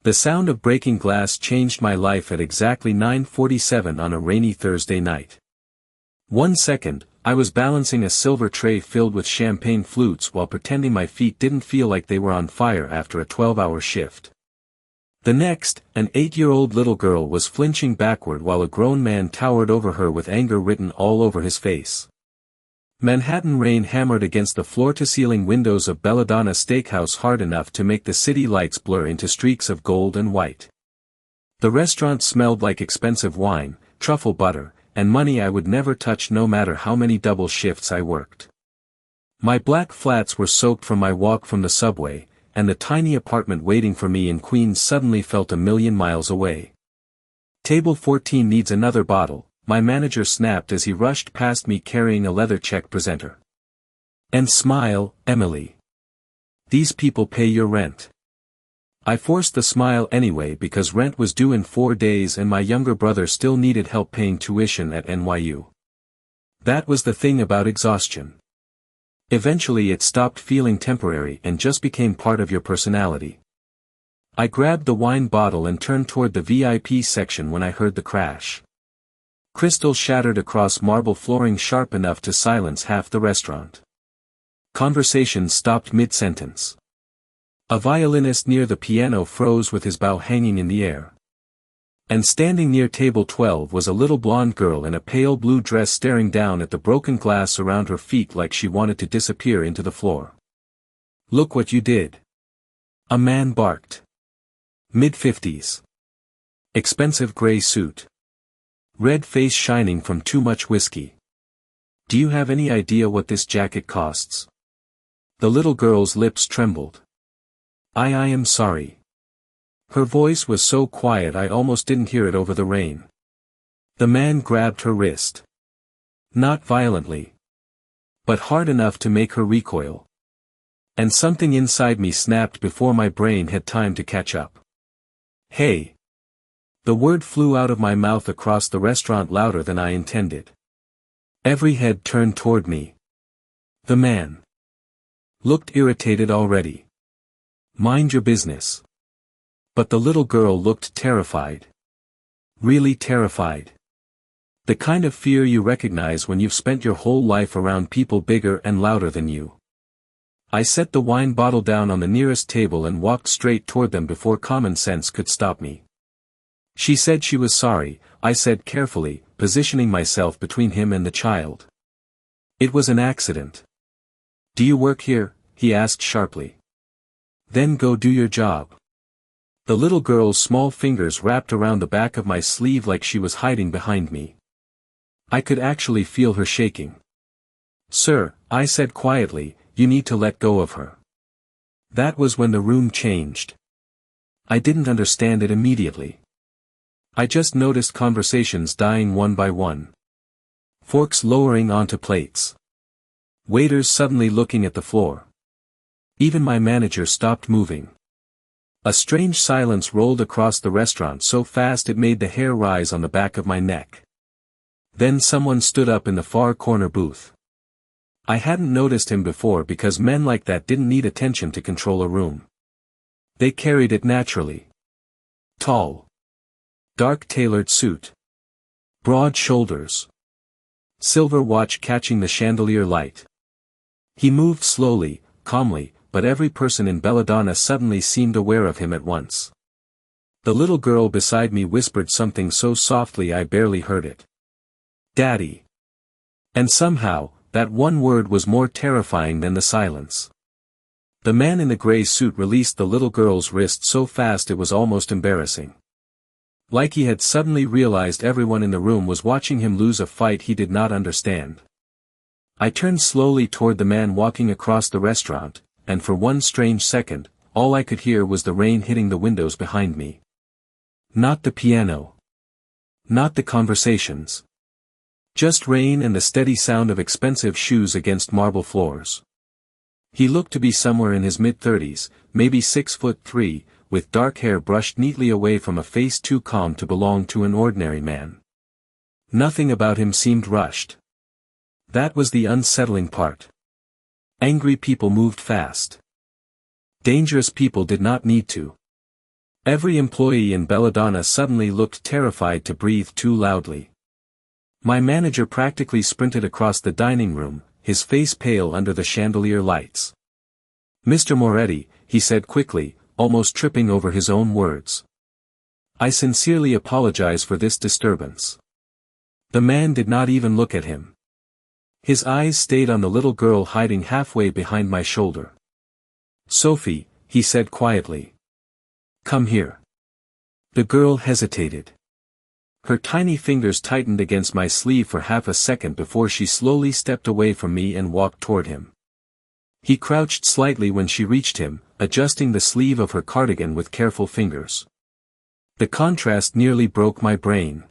The sound of breaking glass changed my life at exactly 9:47 on a rainy Thursday night. 1 second, I was balancing a silver tray filled with champagne flutes while pretending my feet didn't feel like they were on fire after a 12-hour shift. The next, an 8-year-old little girl was flinching backward while a grown man towered over her with anger written all over his face. Manhattan rain hammered against the floor-to-ceiling windows of Belladonna Steakhouse hard enough to make the city lights blur into streaks of gold and white. The restaurant smelled like expensive wine, truffle butter, and money I would never touch no matter how many double shifts I worked. My black flats were soaked from my walk from the subway, and the tiny apartment waiting for me in Queens suddenly felt a million miles away. "Table 14 needs another bottle," my manager snapped as he rushed past me carrying a leather check presenter. "And smile, Emily. These people pay your rent." I forced the smile anyway because rent was due in 4 days and my younger brother still needed help paying tuition at NYU. That was the thing about exhaustion. Eventually it stopped feeling temporary and just became part of your personality. I grabbed the wine bottle and turned toward the VIP section when I heard the crash. Crystal shattered across marble flooring sharp enough to silence half the restaurant. Conversation stopped mid-sentence. A violinist near the piano froze with his bow hanging in the air. And standing near table 12 was a little blonde girl in a pale blue dress staring down at the broken glass around her feet like she wanted to disappear into the floor. "Look what you did." A man barked. Mid-50s. Expensive gray suit. Red face shining from too much whiskey. "Do you have any idea what this jacket costs?" The little girl's lips trembled. I am sorry." Her voice was so quiet I almost didn't hear it over the rain. The man grabbed her wrist. Not violently, but hard enough to make her recoil. And something inside me snapped before my brain had time to catch up. "Hey!" The word flew out of my mouth across the restaurant louder than I intended. Every head turned toward me. The man looked irritated already. "Mind your business." But the little girl looked terrified. Really terrified. The kind of fear you recognize when you've spent your whole life around people bigger and louder than you. I set the wine bottle down on the nearest table and walked straight toward them before common sense could stop me. "She said she was sorry," I said carefully, positioning myself between him and the child. "It was an accident." "Do you work here?" he asked sharply. "Then go do your job." The little girl's small fingers wrapped around the back of my sleeve like she was hiding behind me. I could actually feel her shaking. "Sir," I said quietly, "you need to let go of her." That was when the room changed. I didn't understand it immediately. I just noticed conversations dying one by one. Forks lowering onto plates. Waiters suddenly looking at the floor. Even my manager stopped moving. A strange silence rolled across the restaurant so fast it made the hair rise on the back of my neck. Then someone stood up in the far corner booth. I hadn't noticed him before because men like that didn't need attention to control a room. They carried it naturally. Tall. Dark tailored suit. Broad shoulders. Silver watch catching the chandelier light. He moved slowly, calmly, but every person in Belladonna suddenly seemed aware of him at once. The little girl beside me whispered something so softly I barely heard it. "Daddy." And somehow, that one word was more terrifying than the silence. The man in the gray suit released the little girl's wrist so fast it was almost embarrassing. Like he had suddenly realized everyone in the room was watching him lose a fight he did not understand. I turned slowly toward the man walking across the restaurant, and for one strange second, all I could hear was the rain hitting the windows behind me. Not the piano. Not the conversations. Just rain and the steady sound of expensive shoes against marble floors. He looked to be somewhere in his mid-30s, maybe 6'3", with dark hair brushed neatly away from a face too calm to belong to an ordinary man. Nothing about him seemed rushed. That was the unsettling part. Angry people moved fast. Dangerous people did not need to. Every employee in Belladonna suddenly looked terrified to breathe too loudly. My manager practically sprinted across the dining room, his face pale under the chandelier lights. "Mr. Moretti," he said quickly, almost tripping over his own words. "I sincerely apologize for this disturbance." The man did not even look at him. His eyes stayed on the little girl hiding halfway behind my shoulder. "Sophie," he said quietly. "Come here." The girl hesitated. Her tiny fingers tightened against my sleeve for half a second before she slowly stepped away from me and walked toward him. He crouched slightly when she reached him, adjusting the sleeve of her cardigan with careful fingers. The contrast nearly broke my brain.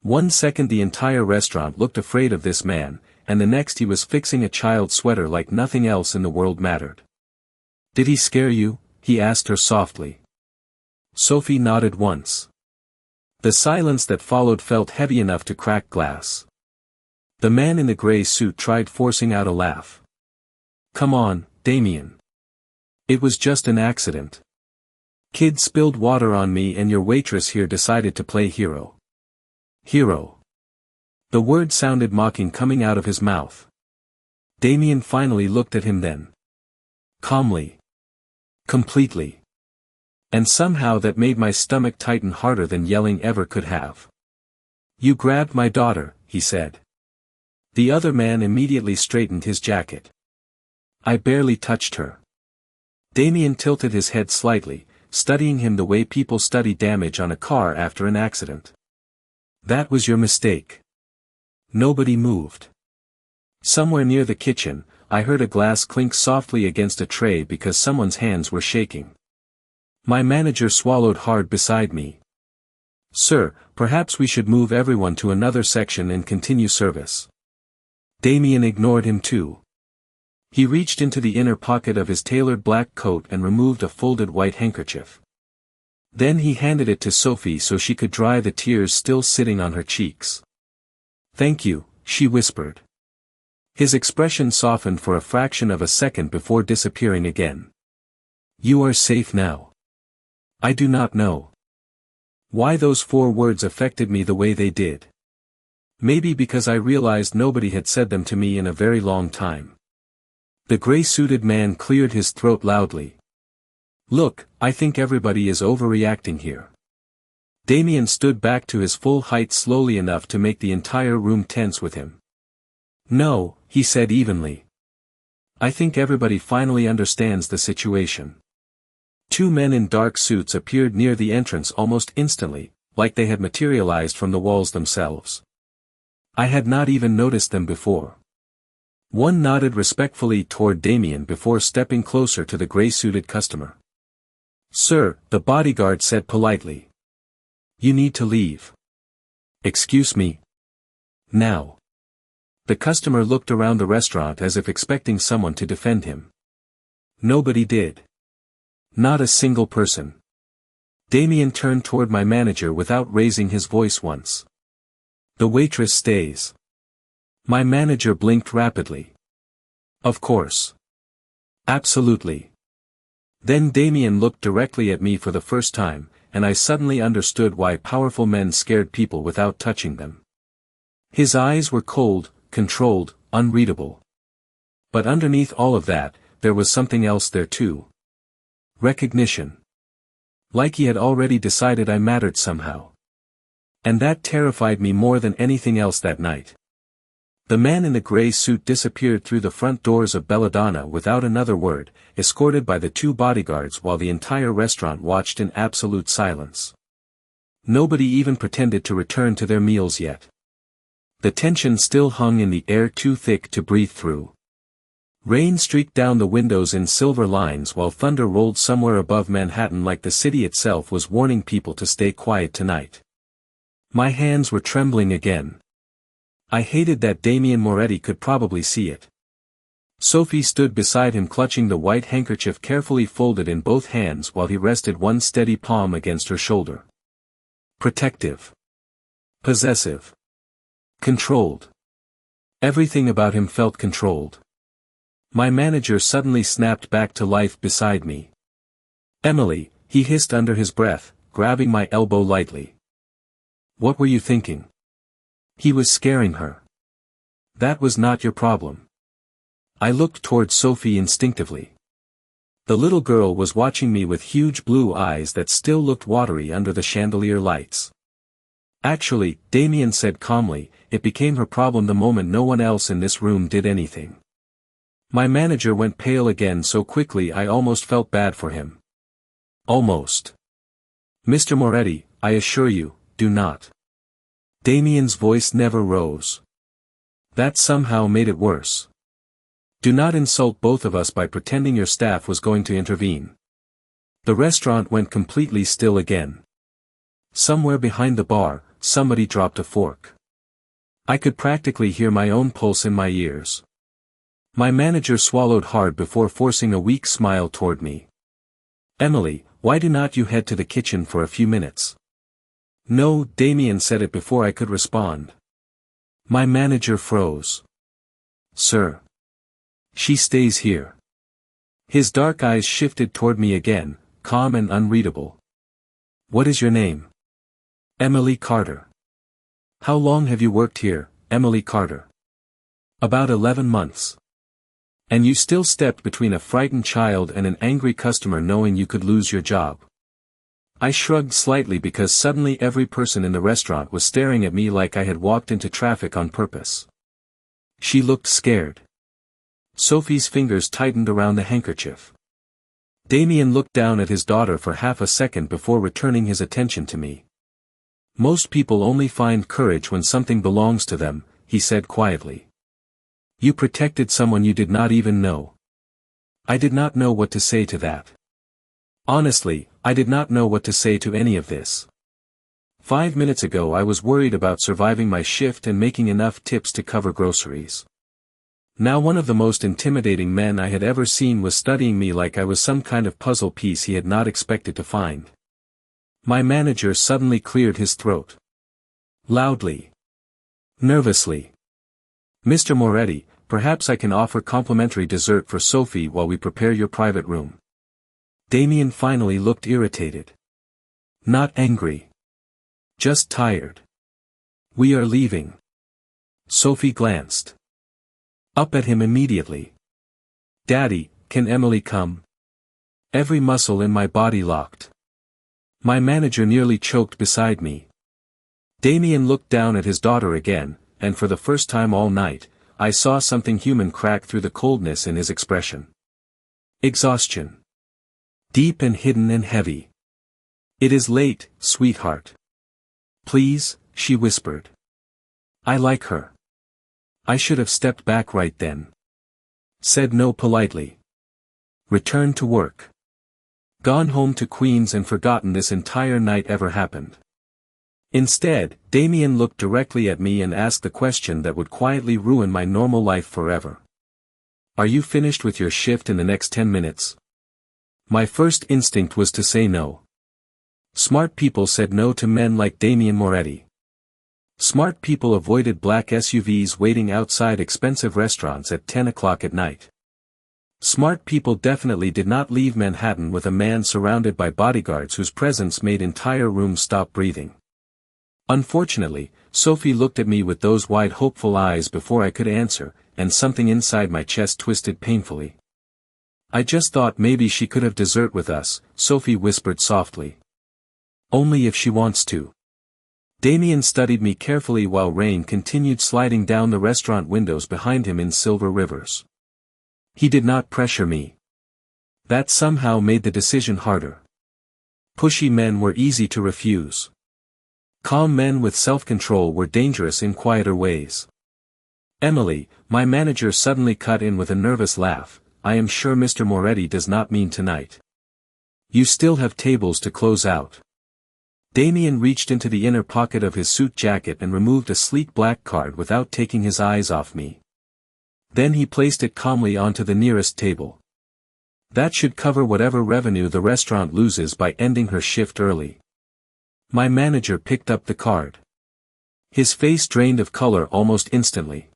1 second the entire restaurant looked afraid of this man, and the next he was fixing a child's sweater like nothing else in the world mattered. "Did he scare you?" he asked her softly. Sophie nodded once. The silence that followed felt heavy enough to crack glass. The man in the gray suit tried forcing out a laugh. "Come on, Damien. It was just an accident. Kid spilled water on me and your waitress here decided to play hero." Hero. The word sounded mocking coming out of his mouth. Damien finally looked at him then. Calmly. Completely. And somehow that made my stomach tighten harder than yelling ever could have. "You grabbed my daughter," he said. The other man immediately straightened his jacket. "I barely touched her." Damien tilted his head slightly, studying him the way people study damage on a car after an accident. "That was your mistake." Nobody moved. Somewhere near the kitchen, I heard a glass clink softly against a tray because someone's hands were shaking. My manager swallowed hard beside me. "Sir, perhaps we should move everyone to another section and continue service." Damien ignored him too. He reached into the inner pocket of his tailored black coat and removed a folded white handkerchief. Then he handed it to Sophie so she could dry the tears still sitting on her cheeks. "Thank you," she whispered. His expression softened for a fraction of a second before disappearing again. "You are safe now." I do not know why those 4 words affected me the way they did. Maybe because I realized nobody had said them to me in a very long time. The gray-suited man cleared his throat loudly. "Look, I think everybody is overreacting here." Damien stood back to his full height slowly enough to make the entire room tense with him. "No," he said evenly. "I think everybody finally understands the situation." 2 men in dark suits appeared near the entrance almost instantly, like they had materialized from the walls themselves. I had not even noticed them before. One nodded respectfully toward Damien before stepping closer to the gray-suited customer. "Sir," the bodyguard said politely. "You need to leave." "Excuse me?" "Now." The customer looked around the restaurant as if expecting someone to defend him. Nobody did. Not a single person. Damien turned toward my manager without raising his voice once. "The waitress stays." My manager blinked rapidly. "Of course. Absolutely." Then Damien looked directly at me for the first time, and I suddenly understood why powerful men scared people without touching them. His eyes were cold, controlled, unreadable. But underneath all of that, there was something else there too. Recognition. Like he had already decided I mattered somehow. And that terrified me more than anything else that night. The man in the gray suit disappeared through the front doors of Belladonna without another word, escorted by the 2 bodyguards while the entire restaurant watched in absolute silence. Nobody even pretended to return to their meals yet. The tension still hung in the air too thick to breathe through. Rain streaked down the windows in silver lines while thunder rolled somewhere above Manhattan like the city itself was warning people to stay quiet tonight. My hands were trembling again. I hated that Damien Moretti could probably see it. Sophie stood beside him clutching the white handkerchief carefully folded in both hands while he rested one steady palm against her shoulder. Protective. Possessive. Controlled. Everything about him felt controlled. My manager suddenly snapped back to life beside me. "Emily," he hissed under his breath, grabbing my elbow lightly. What were you thinking? He was scaring her. That was not your problem. I looked toward Sophie instinctively. The little girl was watching me with huge blue eyes that still looked watery under the chandelier lights. Actually, Damien said calmly, it became her problem the moment no one else in this room did anything. My manager went pale again so quickly I almost felt bad for him. Almost. Mr. Moretti, I assure you, do not. Damien's voice never rose. That somehow made it worse. Do not insult both of us by pretending your staff was going to intervene. The restaurant went completely still again. Somewhere behind the bar, somebody dropped a fork. I could practically hear my own pulse in my ears. My manager swallowed hard before forcing a weak smile toward me. Emily, why do not you head to the kitchen for a few minutes? No, Damien said it before I could respond. My manager froze. Sir. She stays here. His dark eyes shifted toward me again, calm and unreadable. What is your name? Emily Carter. How long have you worked here, Emily Carter? About 11 months. And you still stepped between a frightened child and an angry customer knowing you could lose your job. I shrugged slightly because suddenly every person in the restaurant was staring at me like I had walked into traffic on purpose. She looked scared. Sophie's fingers tightened around the handkerchief. Damien looked down at his daughter for half a second before returning his attention to me. Most people only find courage when something belongs to them, he said quietly. You protected someone you did not even know. I did not know what to say to that. Honestly, I did not know what to say to any of this. 5 minutes ago I was worried about surviving my shift and making enough tips to cover groceries. Now one of the most intimidating men I had ever seen was studying me like I was some kind of puzzle piece he had not expected to find. My manager suddenly cleared his throat. Loudly. Nervously. Mr. Moretti, perhaps I can offer complimentary dessert for Sophie while we prepare your private room. Damien finally looked irritated. Not angry. Just tired. We are leaving. Sophie glanced up at him immediately. Daddy, can Emily come? Every muscle in my body locked. My manager nearly choked beside me. Damien looked down at his daughter again, and for the first time all night, I saw something human crack through the coldness in his expression. Exhaustion. Deep and hidden and heavy. It is late, sweetheart. Please, she whispered. I like her. I should have stepped back right then. Said no politely. Returned to work. Gone home to Queens and forgotten this entire night ever happened. Instead, Damien looked directly at me and asked the question that would quietly ruin my normal life forever. Are you finished with your shift in the next 10 minutes? My first instinct was to say no. Smart people said no to men like Damien Moretti. Smart people avoided black SUVs waiting outside expensive restaurants at 10 o'clock at night. Smart people definitely did not leave Manhattan with a man surrounded by bodyguards whose presence made entire rooms stop breathing. Unfortunately, Sophie looked at me with those wide hopeful eyes before I could answer, and something inside my chest twisted painfully. I just thought maybe she could have dessert with us, Sophie whispered softly. Only if she wants to. Damien studied me carefully while rain continued sliding down the restaurant windows behind him in silver rivers. He did not pressure me. That somehow made the decision harder. Pushy men were easy to refuse. Calm men with self-control were dangerous in quieter ways. Emily, my manager suddenly cut in with a nervous laugh, I am sure Mr. Moretti does not mean tonight. You still have tables to close out. Damien reached into the inner pocket of his suit jacket and removed a sleek black card without taking his eyes off me. Then he placed it calmly onto the nearest table. That should cover whatever revenue the restaurant loses by ending her shift early. My manager picked up the card. His face drained of color almost instantly.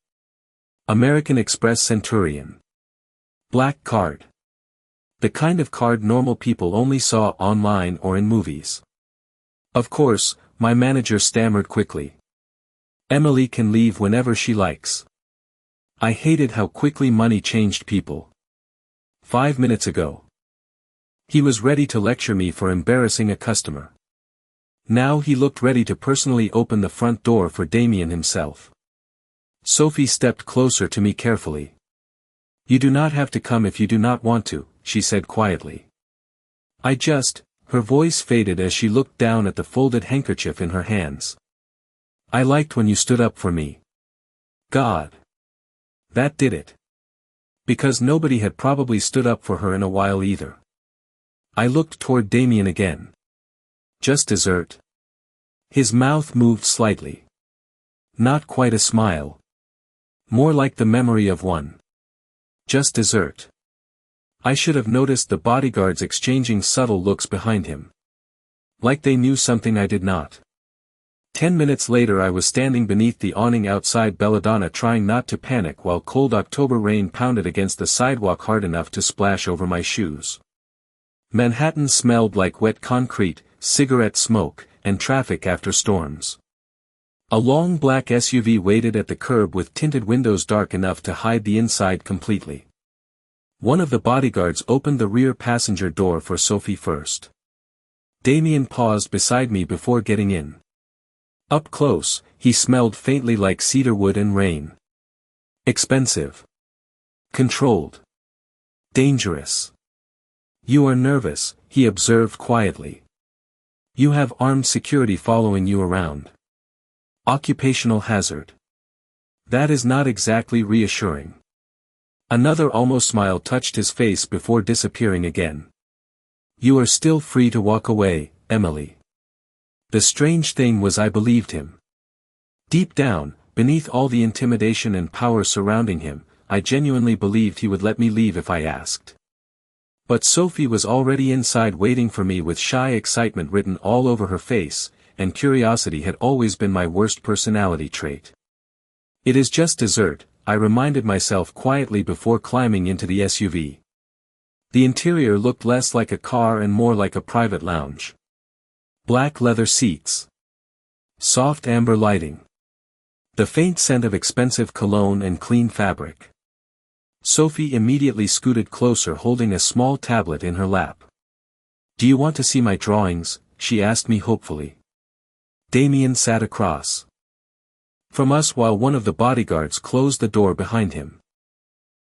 American Express Centurion. Black card. The kind of card normal people only saw online or in movies. Of course, my manager stammered quickly. Emily can leave whenever she likes. I hated how quickly money changed people. 5 minutes ago. He was ready to lecture me for embarrassing a customer. Now he looked ready to personally open the front door for Damien himself. Sophie stepped closer to me carefully. You do not have to come if you do not want to, she said quietly. Her voice faded as she looked down at the folded handkerchief in her hands. I liked when you stood up for me. God. That did it. Because nobody had probably stood up for her in a while either. I looked toward Damien again. Just dessert. His mouth moved slightly. Not quite a smile. More like the memory of one. Just dessert. I should have noticed the bodyguards exchanging subtle looks behind him. Like they knew something I did not. 10 minutes later I was standing beneath the awning outside Belladonna trying not to panic while cold October rain pounded against the sidewalk hard enough to splash over my shoes. Manhattan smelled like wet concrete, cigarette smoke, and traffic after storms. A long black SUV waited at the curb with tinted windows dark enough to hide the inside completely. One of the bodyguards opened the rear passenger door for Sophie first. Damien paused beside me before getting in. Up close, he smelled faintly like cedarwood and rain. Expensive. Controlled. Dangerous. You are nervous, he observed quietly. You have armed security following you around. Occupational hazard. That is not exactly reassuring. Another almost smile touched his face before disappearing again. You are still free to walk away, Emily. The strange thing was I believed him. Deep down, beneath all the intimidation and power surrounding him, I genuinely believed he would let me leave if I asked. But Sophie was already inside waiting for me with shy excitement written all over her face, and curiosity had always been my worst personality trait. It is just dessert, I reminded myself quietly before climbing into the SUV. The interior looked less like a car and more like a private lounge. Black leather seats. Soft amber lighting. The faint scent of expensive cologne and clean fabric. Sophie immediately scooted closer holding a small tablet in her lap. Do you want to see my drawings? She asked me hopefully. Damien sat across from us while one of the bodyguards closed the door behind him.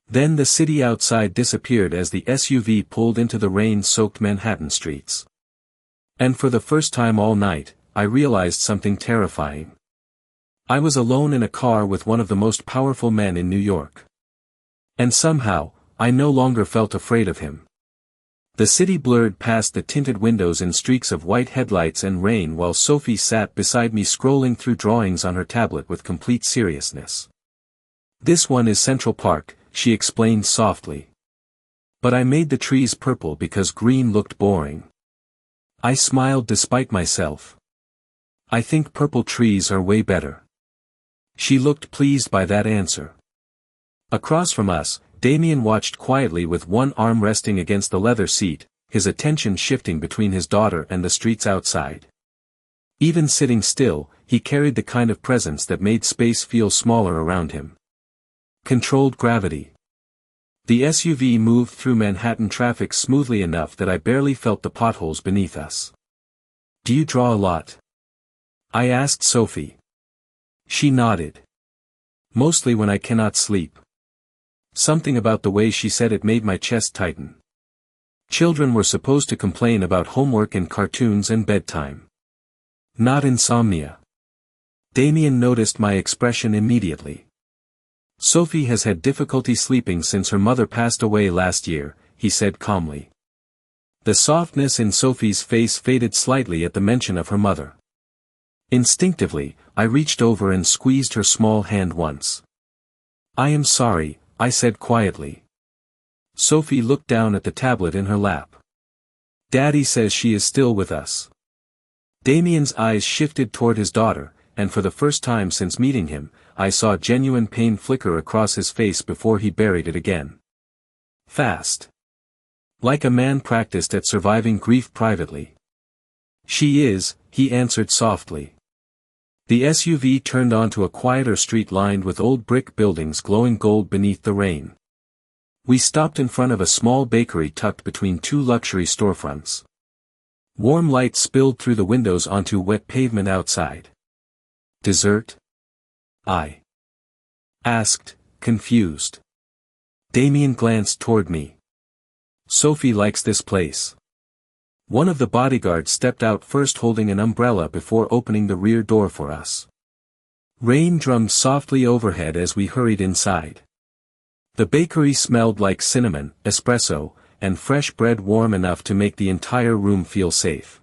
Then the city outside disappeared as the SUV pulled into the rain-soaked Manhattan streets. And for the first time all night, I realized something terrifying. I was alone in a car with one of the most powerful men in New York. And somehow, I no longer felt afraid of him. The city blurred past the tinted windows in streaks of white headlights and rain while Sophie sat beside me scrolling through drawings on her tablet with complete seriousness. This one is Central Park, she explained softly. But I made the trees purple because green looked boring. I smiled despite myself. I think purple trees are way better. She looked pleased by that answer. Across from us, Damien watched quietly with one arm resting against the leather seat, his attention shifting between his daughter and the streets outside. Even sitting still, he carried the kind of presence that made space feel smaller around him. Controlled gravity. The SUV moved through Manhattan traffic smoothly enough that I barely felt the potholes beneath us. Do you draw a lot? I asked Sophie. She nodded. Mostly when I cannot sleep. Something about the way she said it made my chest tighten. Children were supposed to complain about homework and cartoons and bedtime. Not insomnia. Damien noticed my expression immediately. Sophie has had difficulty sleeping since her mother passed away last year, he said calmly. The softness in Sophie's face faded slightly at the mention of her mother. Instinctively, I reached over and squeezed her small hand once. I am sorry, I said quietly. Sophie looked down at the tablet in her lap. Daddy says she is still with us. Damien's eyes shifted toward his daughter, and for the first time since meeting him, I saw genuine pain flicker across his face before he buried it again. Fast. Like a man practiced at surviving grief privately. She is, he answered softly. The SUV turned onto a quieter street lined with old brick buildings glowing gold beneath the rain. We stopped in front of a small bakery tucked between two luxury storefronts. Warm light spilled through the windows onto wet pavement outside. Dessert? I asked, confused. Damien glanced toward me. Sophie likes this place. One of the bodyguards stepped out first holding an umbrella before opening the rear door for us. Rain drummed softly overhead as we hurried inside. The bakery smelled like cinnamon, espresso, and fresh bread warm enough to make the entire room feel safe.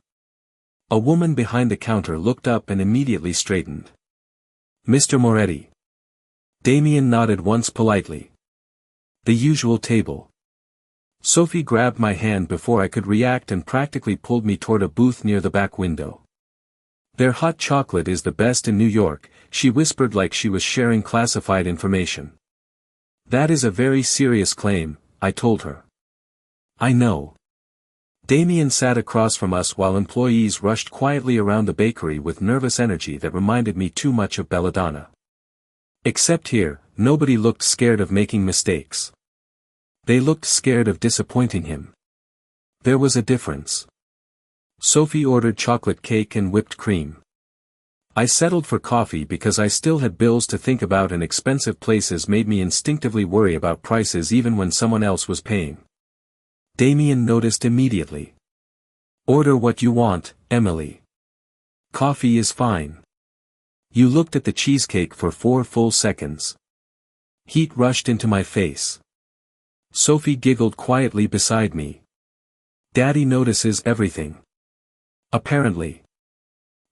A woman behind the counter looked up and immediately straightened. Mr. Moretti. Damien nodded once politely. The usual table. Sophie grabbed my hand before I could react and practically pulled me toward a booth near the back window. Their hot chocolate is the best in New York, she whispered like she was sharing classified information. That is a very serious claim, I told her. I know. Damien sat across from us while employees rushed quietly around the bakery with nervous energy that reminded me too much of Belladonna. Except here, nobody looked scared of making mistakes. They looked scared of disappointing him. There was a difference. Sophie ordered chocolate cake and whipped cream. I settled for coffee because I still had bills to think about and expensive places made me instinctively worry about prices even when someone else was paying. Damien noticed immediately. Order what you want, Emily. Coffee is fine. You looked at the cheesecake for 4 full seconds. Heat rushed into my face. Sophie giggled quietly beside me. Daddy notices everything. Apparently.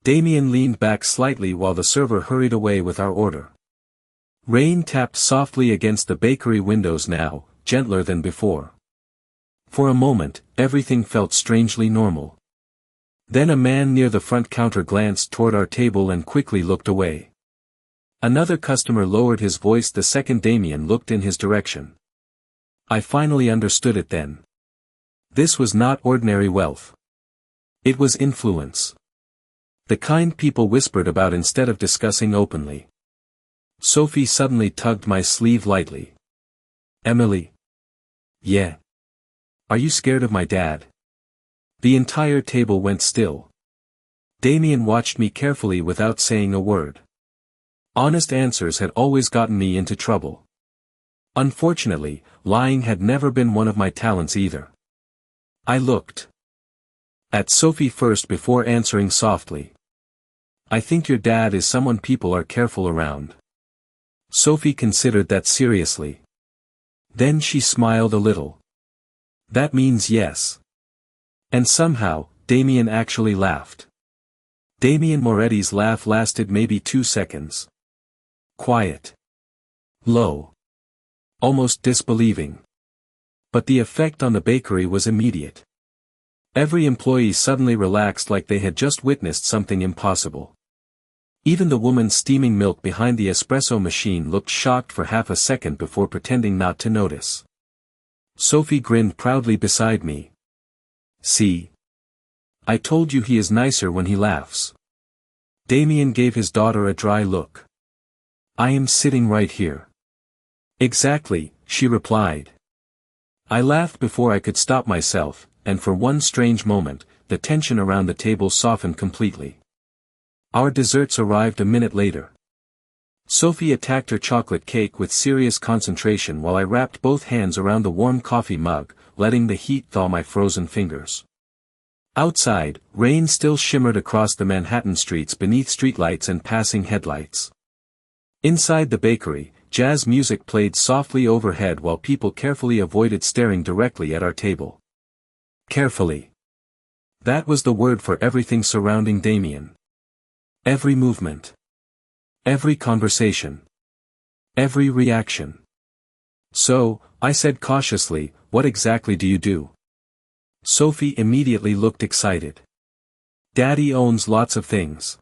Damien leaned back slightly while the server hurried away with our order. Rain tapped softly against the bakery windows now, gentler than before. For a moment, everything felt strangely normal. Then a man near the front counter glanced toward our table and quickly looked away. Another customer lowered his voice the second Damien looked in his direction. I finally understood it then. This was not ordinary wealth. It was influence. The kind people whispered about instead of discussing openly. Sophie suddenly tugged my sleeve lightly. Emily. Yeah. Are you scared of my dad? The entire table went still. Damien watched me carefully without saying a word. Honest answers had always gotten me into trouble. Unfortunately, lying had never been one of my talents either. I looked at Sophie first before answering softly. I think your dad is someone people are careful around. Sophie considered that seriously. Then she smiled a little. That means yes. And somehow, Damien actually laughed. Damien Moretti's laugh lasted maybe 2 seconds. Quiet. Low. Almost disbelieving. But the effect on the bakery was immediate. Every employee suddenly relaxed like they had just witnessed something impossible. Even the woman steaming milk behind the espresso machine looked shocked for half a second before pretending not to notice. Sophie grinned proudly beside me. See? I told you he is nicer when he laughs. Damien gave his daughter a dry look. I am sitting right here. Exactly, she replied. I laughed before I could stop myself, and for one strange moment, the tension around the table softened completely. Our desserts arrived a minute later. Sophie attacked her chocolate cake with serious concentration while I wrapped both hands around the warm coffee mug, letting the heat thaw my frozen fingers. Outside, rain still shimmered across the Manhattan streets beneath streetlights and passing headlights. Inside the bakery, jazz music played softly overhead while people carefully avoided staring directly at our table. Carefully. That was the word for everything surrounding Damien. Every movement. Every conversation. Every reaction. So, I said cautiously, what exactly do you do? Sophie immediately looked excited. Daddy owns lots of things.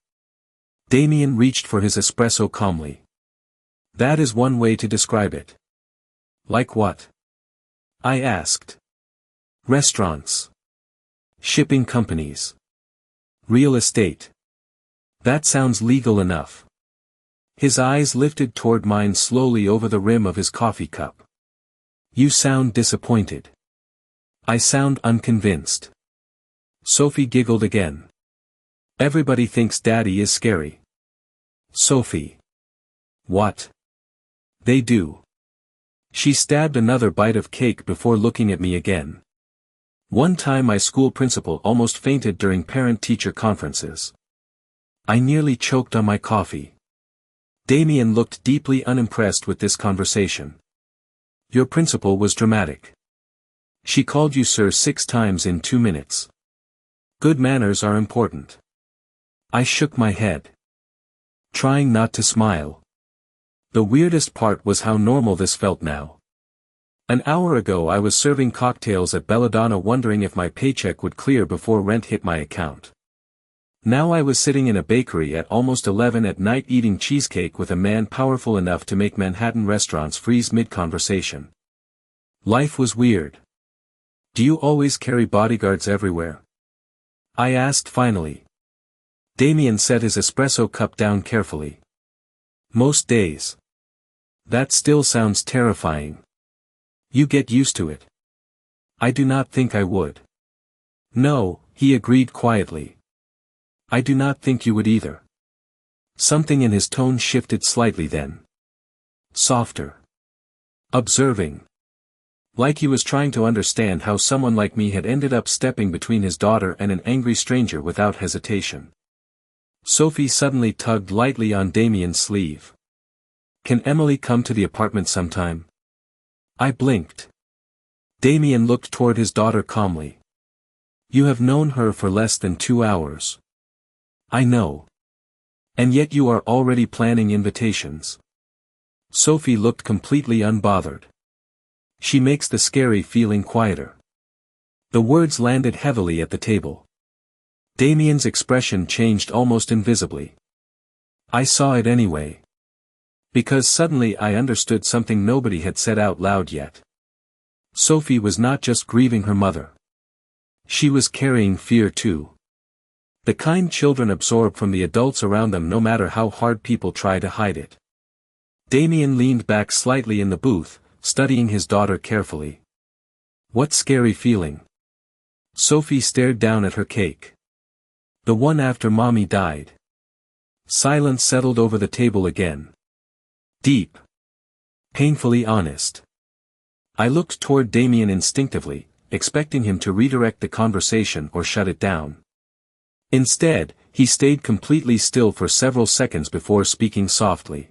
Damien reached for his espresso calmly. That is one way to describe it. Like what? I asked. Restaurants. Shipping companies. Real estate. That sounds legal enough. His eyes lifted toward mine slowly over the rim of his coffee cup. You sound disappointed. I sound unconvinced. Sophie giggled again. Everybody thinks Daddy is scary. Sophie. What? They do. She stabbed another bite of cake before looking at me again. One time my school principal almost fainted during parent-teacher conferences. I nearly choked on my coffee. Damien looked deeply unimpressed with this conversation. Your principal was dramatic. She called you sir 6 times in 2 minutes. Good manners are important. I shook my head, trying not to smile. The weirdest part was how normal this felt now. An hour ago I was serving cocktails at Belladonna wondering if my paycheck would clear before rent hit my account. Now I was sitting in a bakery at almost 11 at night eating cheesecake with a man powerful enough to make Manhattan restaurants freeze mid-conversation. Life was weird. Do you always carry bodyguards everywhere? I asked finally. Damien set his espresso cup down carefully. Most days. That still sounds terrifying. You get used to it. I do not think I would. No, he agreed quietly. I do not think you would either. Something in his tone shifted slightly then. Softer. Observing. Like he was trying to understand how someone like me had ended up stepping between his daughter and an angry stranger without hesitation. Sophie suddenly tugged lightly on Damien's sleeve. Can Emily come to the apartment sometime? I blinked. Damien looked toward his daughter calmly. You have known her for less than 2 hours. I know. And yet you are already planning invitations. Sophie looked completely unbothered. She makes the scary feeling quieter. The words landed heavily at the table. Damien's expression changed almost invisibly. I saw it anyway. Because suddenly I understood something nobody had said out loud yet. Sophie was not just grieving her mother. She was carrying fear too. The kind children absorb from the adults around them no matter how hard people try to hide it. Damien leaned back slightly in the booth, studying his daughter carefully. What scary feeling? Sophie stared down at her cake. The one after Mommy died. Silence settled over the table again. Deep. Painfully honest. I looked toward Damien instinctively, expecting him to redirect the conversation or shut it down. Instead, he stayed completely still for several seconds before speaking softly.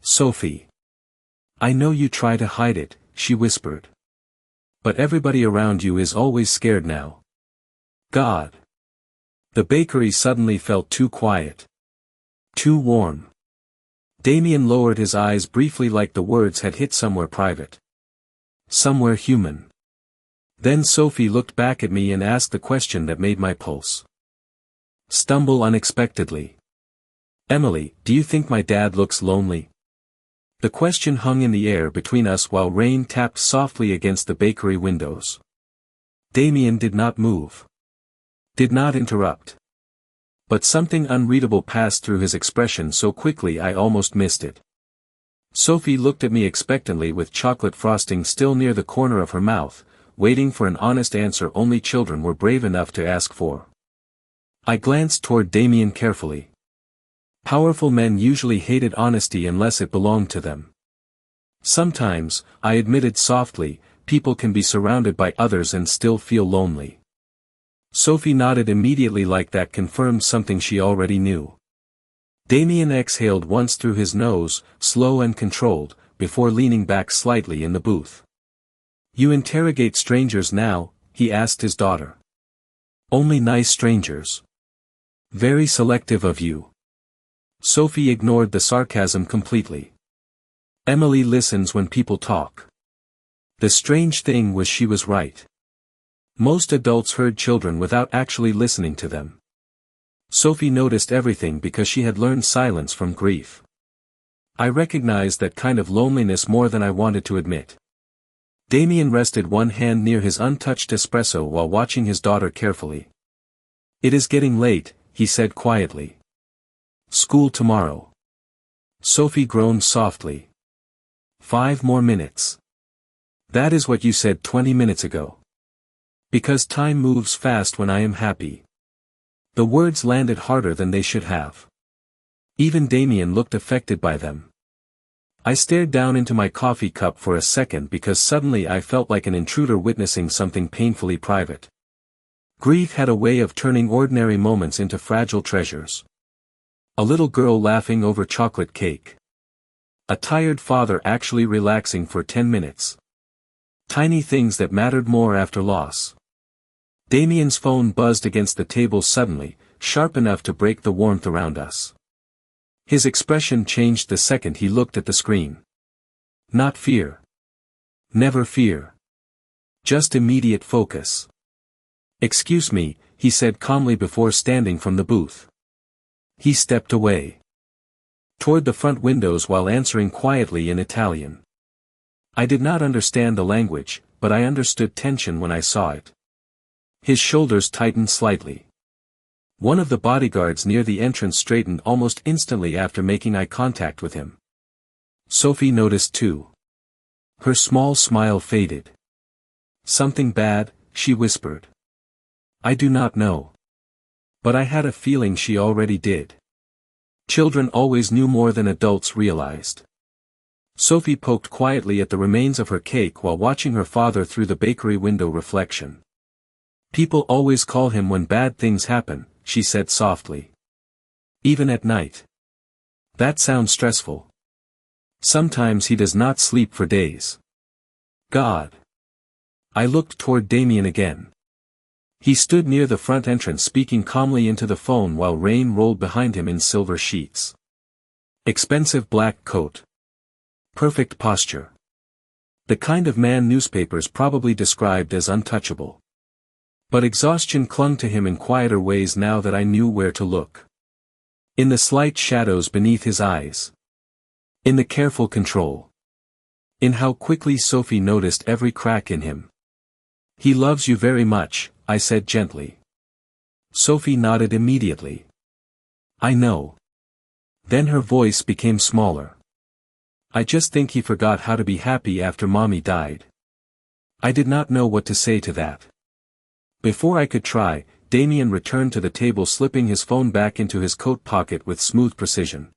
Sophie. I know you try to hide it, she whispered. But everybody around you is always scared now. God. The bakery suddenly felt too quiet. Too warm. Damien lowered his eyes briefly like the words had hit somewhere private. Somewhere human. Then Sophie looked back at me and asked the question that made my pulse stumble unexpectedly. Emily, do you think my dad looks lonely? The question hung in the air between us while rain tapped softly against the bakery windows. Damien did not move. Did not interrupt. But something unreadable passed through his expression so quickly I almost missed it. Sophie looked at me expectantly with chocolate frosting still near the corner of her mouth, waiting for an honest answer only children were brave enough to ask for. I glanced toward Damien carefully. Powerful men usually hated honesty unless it belonged to them. Sometimes, I admitted softly, people can be surrounded by others and still feel lonely. Sophie nodded immediately like that confirmed something she already knew. Damien exhaled once through his nose, slow and controlled, before leaning back slightly in the booth. You interrogate strangers now, he asked his daughter. Only nice strangers. Very selective of you. Sophie ignored the sarcasm completely. Emily listens when people talk. The strange thing was she was right. Most adults heard children without actually listening to them. Sophie noticed everything because she had learned silence from grief. I recognized that kind of loneliness more than I wanted to admit. Damien rested one hand near his untouched espresso while watching his daughter carefully. "It is getting late," he said quietly. "School tomorrow." Sophie groaned softly. 5 more minutes. "That is what you said 20 minutes ago. Because time moves fast when I am happy." The words landed harder than they should have. Even Damien looked affected by them. I stared down into my coffee cup for a second because suddenly I felt like an intruder witnessing something painfully private. Grief had a way of turning ordinary moments into fragile treasures. A little girl laughing over chocolate cake. A tired father actually relaxing for 10 minutes. Tiny things that mattered more after loss. Damien's phone buzzed against the table suddenly, sharp enough to break the warmth around us. His expression changed the second he looked at the screen. Not fear. Never fear. Just immediate focus. "Excuse me," he said calmly before standing from the booth. He stepped away. Toward the front windows while answering quietly in Italian. I did not understand the language, but I understood tension when I saw it. His shoulders tightened slightly. One of the bodyguards near the entrance straightened almost instantly after making eye contact with him. Sophie noticed too. Her small smile faded. "Something bad?" she whispered. "I do not know. But I had a feeling she already did." Children always knew more than adults realized. Sophie poked quietly at the remains of her cake while watching her father through the bakery window reflection. "People always call him when bad things happen," she said softly. "Even at night. That sounds stressful. Sometimes he does not sleep for days." God. I looked toward Damien again. He stood near the front entrance speaking calmly into the phone while rain rolled behind him in silver sheets. Expensive black coat. Perfect posture. The kind of man newspapers probably described as untouchable. But exhaustion clung to him in quieter ways now that I knew where to look. In the slight shadows beneath his eyes. In the careful control. In how quickly Sophie noticed every crack in him. "He loves you very much," I said gently. Sophie nodded immediately. "I know." Then her voice became smaller. "I just think he forgot how to be happy after Mommy died." I did not know what to say to that. Before I could try, Damien returned to the table slipping his phone back into his coat pocket with smooth precision.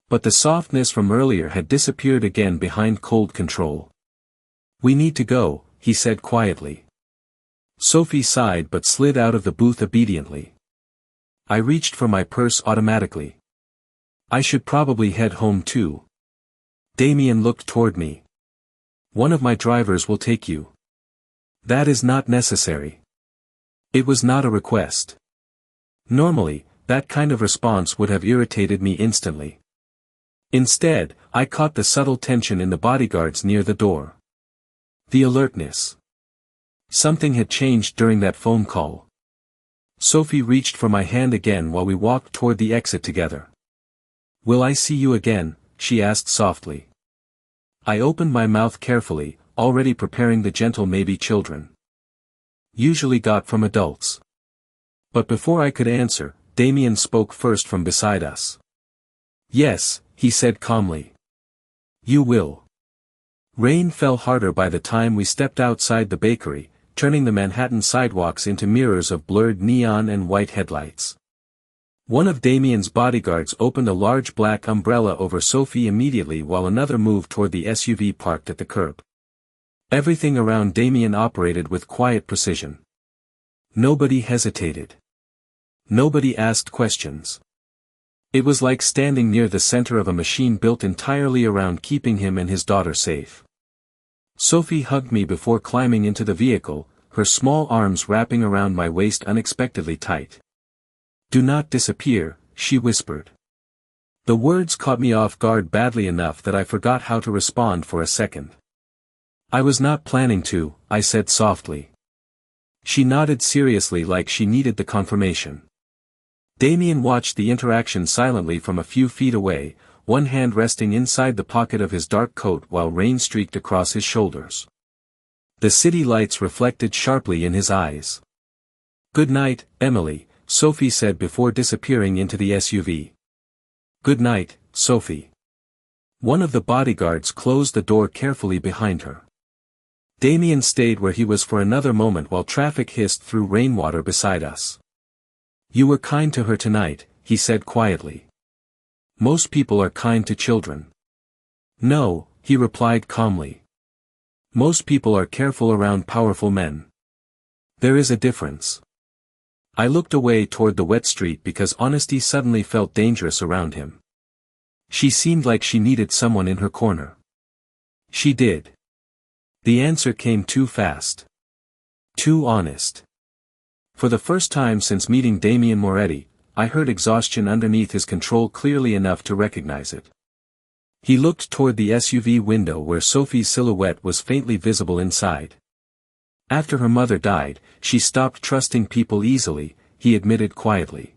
But the softness from earlier had disappeared again behind cold control. "We need to go," he said quietly. Sophie sighed but slid out of the booth obediently. I reached for my purse automatically. I should probably head home too. Damien looked toward me. "One of my drivers will take you." "That is not necessary." It was not a request. Normally, that kind of response would have irritated me instantly. Instead, I caught the subtle tension in the bodyguards near the door. The alertness. Something had changed during that phone call. Sophie reached for my hand again while we walked toward the exit together. "Will I see you again?" she asked softly. I opened my mouth carefully, already preparing the gentle maybe children usually got from adults. But before I could answer, Damien spoke first from beside us. "Yes," he said calmly. "You will." Rain fell harder by the time we stepped outside the bakery, turning the Manhattan sidewalks into mirrors of blurred neon and white headlights. One of Damien's bodyguards opened a large black umbrella over Sophie immediately while another moved toward the SUV parked at the curb. Everything around Damien operated with quiet precision. Nobody hesitated. Nobody asked questions. It was like standing near the center of a machine built entirely around keeping him and his daughter safe. Sophie hugged me before climbing into the vehicle, her small arms wrapping around my waist unexpectedly tight. "Do not disappear," she whispered. The words caught me off guard badly enough that I forgot how to respond for a second. "I was not planning to," I said softly. She nodded seriously like she needed the confirmation. Damien watched the interaction silently from a few feet away, one hand resting inside the pocket of his dark coat while rain streaked across his shoulders. The city lights reflected sharply in his eyes. "Good night, Emily," Sophie said before disappearing into the SUV. "Good night, Sophie." One of the bodyguards closed the door carefully behind her. Damien stayed where he was for another moment while traffic hissed through rainwater beside us. "You were kind to her tonight," he said quietly. "Most people are kind to children." "No," he replied calmly. "Most people are careful around powerful men. There is a difference." I looked away toward the wet street because honesty suddenly felt dangerous around him. She seemed like she needed someone in her corner. She did. The answer came too fast. Too honest. For the first time since meeting Damien Moretti, I heard exhaustion underneath his control clearly enough to recognize it. He looked toward the SUV window where Sophie's silhouette was faintly visible inside. After her mother died, she stopped trusting people easily, he admitted quietly.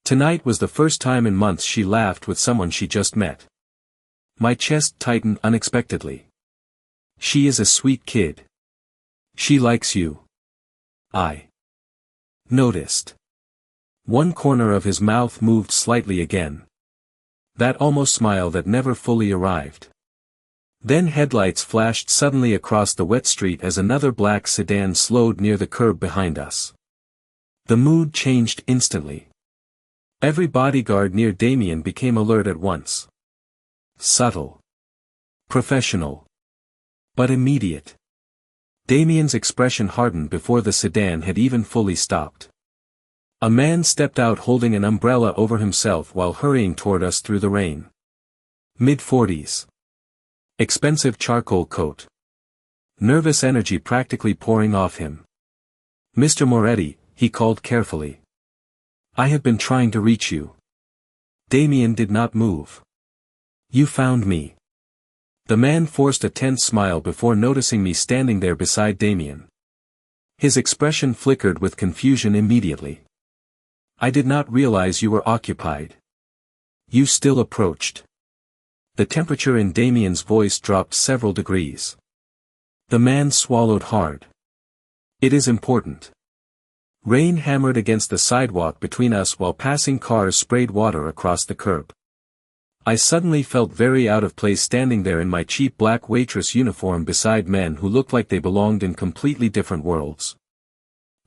Tonight was the first time in months she laughed with someone she just met. My chest tightened unexpectedly. "She is a sweet kid. She likes you." I noticed. One corner of his mouth moved slightly again. That almost smile that never fully arrived. Then headlights flashed suddenly across the wet street as another black sedan slowed near the curb behind us. The mood changed instantly. Every bodyguard near Damien became alert at once. Subtle. Professional. But immediate. Damien's expression hardened before the sedan had even fully stopped. A man stepped out holding an umbrella over himself while hurrying toward us through the rain. Mid-40s. Expensive charcoal coat. Nervous energy practically pouring off him. "Mr. Moretti," he called carefully. "I have been trying to reach you." Damien did not move. "You found me." The man forced a tense smile before noticing me standing there beside Damien. His expression flickered with confusion immediately. "I did not realize you were occupied. You still approached." The temperature in Damien's voice dropped several degrees. The man swallowed hard. "It is important." Rain hammered against the sidewalk between us while passing cars sprayed water across the curb. I suddenly felt very out of place standing there in my cheap black waitress uniform beside men who looked like they belonged in completely different worlds.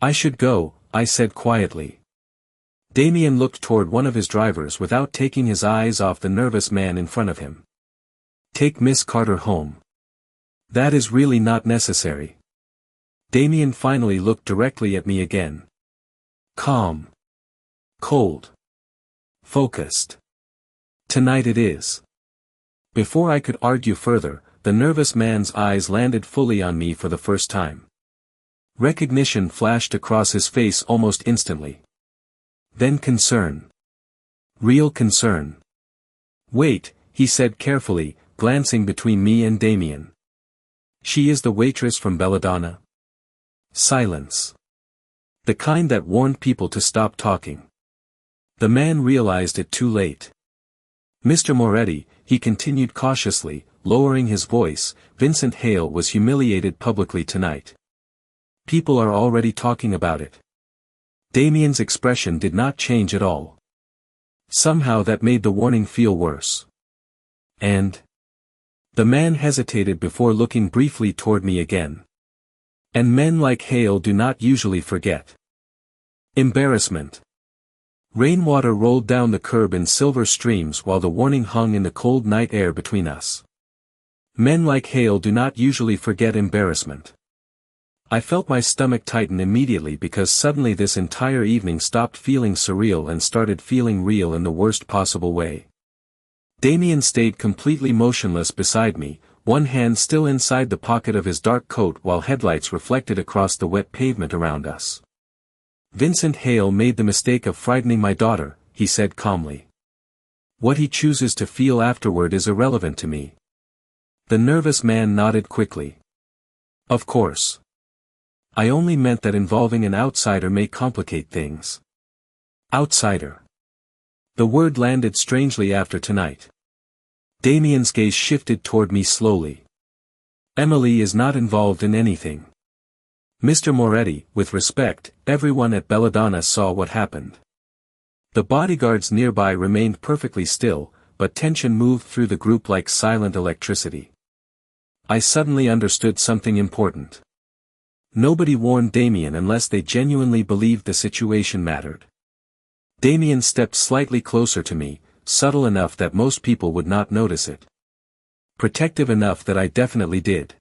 "I should go," I said quietly. Damien looked toward one of his drivers without taking his eyes off the nervous man in front of him. "Take Miss Carter home." "That is really not necessary." Damien finally looked directly at me again. Calm. Cold. Focused. "Tonight it is." Before I could argue further, the nervous man's eyes landed fully on me for the first time. Recognition flashed across his face almost instantly. Then concern. Real concern. "Wait," he said carefully, glancing between me and Damien. "She is the waitress from Belladonna?" Silence. The kind that warned people to stop talking. The man realized it too late. "Mr. Moretti," he continued cautiously, lowering his voice, "Vincent Hale was humiliated publicly tonight. People are already talking about it." Damien's expression did not change at all. Somehow that made the warning feel worse. "And?" The man hesitated before looking briefly toward me again. "And men like Hale do not usually forget." Embarrassment. Rainwater rolled down the curb in silver streams while the warning hung in the cold night air between us. Men like Hale do not usually forget embarrassment. I felt my stomach tighten immediately because suddenly this entire evening stopped feeling surreal and started feeling real in the worst possible way. Damien stayed completely motionless beside me, one hand still inside the pocket of his dark coat while headlights reflected across the wet pavement around us. "Vincent Hale made the mistake of frightening my daughter," he said calmly. "What he chooses to feel afterward is irrelevant to me." The nervous man nodded quickly. "Of course. I only meant that involving an outsider may complicate things." Outsider. The word landed strangely after tonight. Damien's gaze shifted toward me slowly. Emily is not involved in anything. Mr. Moretti, with respect, everyone at Belladonna saw what happened. The bodyguards nearby remained perfectly still, but tension moved through the group like silent electricity. I suddenly understood something important. Nobody warned Damien unless they genuinely believed the situation mattered. Damien stepped slightly closer to me, subtle enough that most people would not notice it. Protective enough that I definitely did.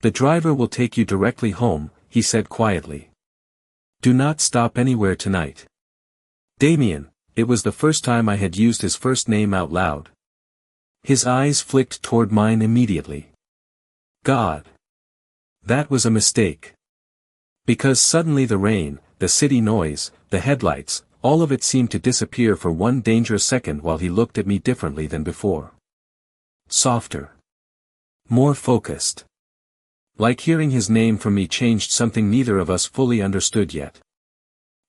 "The driver will take you directly home," he said quietly. "Do not stop anywhere tonight." Damien, it was the first time I had used his first name out loud. His eyes flicked toward mine immediately. God. That was a mistake. Because suddenly the rain, the city noise, the headlights, all of it seemed to disappear for one dangerous second while he looked at me differently than before. Softer. More focused. Like hearing his name from me changed something neither of us fully understood yet.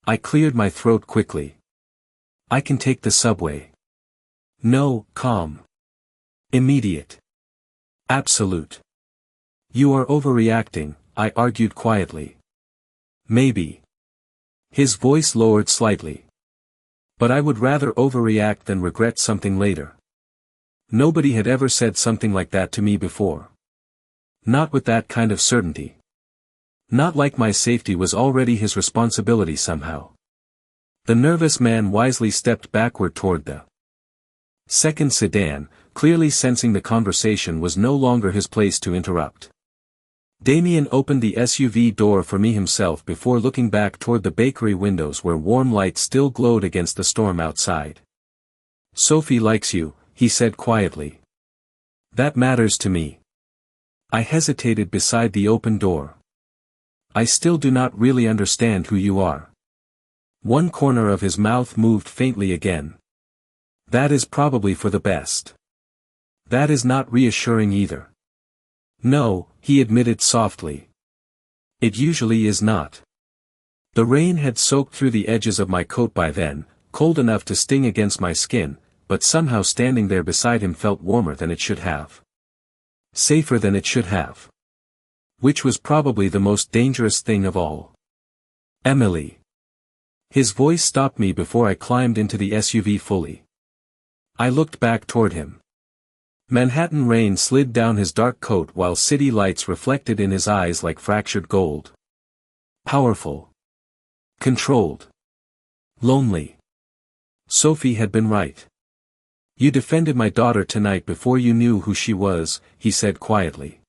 I cleared my throat quickly. "I can take the subway." "No, calm. Immediate. Absolute." "You are overreacting," I argued quietly. "Maybe." His voice lowered slightly. "But I would rather overreact than regret something later." Nobody had ever said something like that to me before. Not with that kind of certainty. Not like my safety was already his responsibility somehow. The nervous man wisely stepped backward toward the second sedan, clearly sensing the conversation was no longer his place to interrupt. Damien opened the SUV door for me himself before looking back toward the bakery windows where warm light still glowed against the storm outside. "Sophie likes you," he said quietly. "That matters to me." I hesitated beside the open door. "I still do not really understand who you are." One corner of his mouth moved faintly again. "That is probably for the best." "That is not reassuring either." "No," he admitted softly. "It usually is not." The rain had soaked through the edges of my coat by then, cold enough to sting against my skin, but somehow standing there beside him felt warmer than it should have. Safer than it should have. Which was probably the most dangerous thing of all. "Emily." His voice stopped me before I climbed into the SUV fully. I looked back toward him. Manhattan rain slid down his dark coat while city lights reflected in his eyes like fractured gold. Powerful. Controlled. Lonely. Sophie had been right. "You defended my daughter tonight before you knew who she was," he said quietly.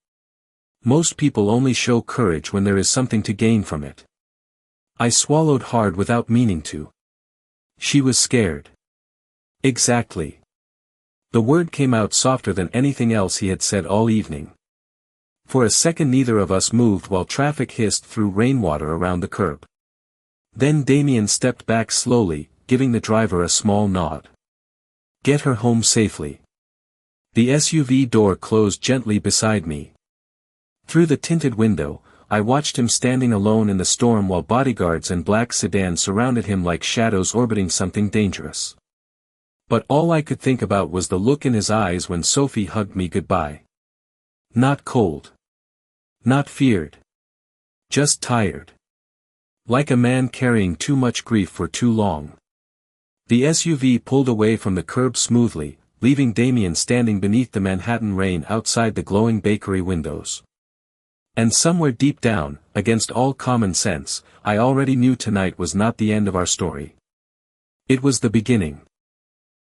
"Most people only show courage when there is something to gain from it." I swallowed hard without meaning to. She was scared. Exactly. The word came out softer than anything else he had said all evening. For a second neither of us moved while traffic hissed through rainwater around the curb. Then Damien stepped back slowly, giving the driver a small nod. "Get her home safely." The SUV door closed gently beside me. Through the tinted window, I watched him standing alone in the storm while bodyguards and black sedans surrounded him like shadows orbiting something dangerous. But all I could think about was the look in his eyes when Sophie hugged me goodbye. Not cold. Not feared. Just tired. Like a man carrying too much grief for too long. The SUV pulled away from the curb smoothly, leaving Damien standing beneath the Manhattan rain outside the glowing bakery windows. And somewhere deep down, against all common sense, I already knew tonight was not the end of our story. It was the beginning.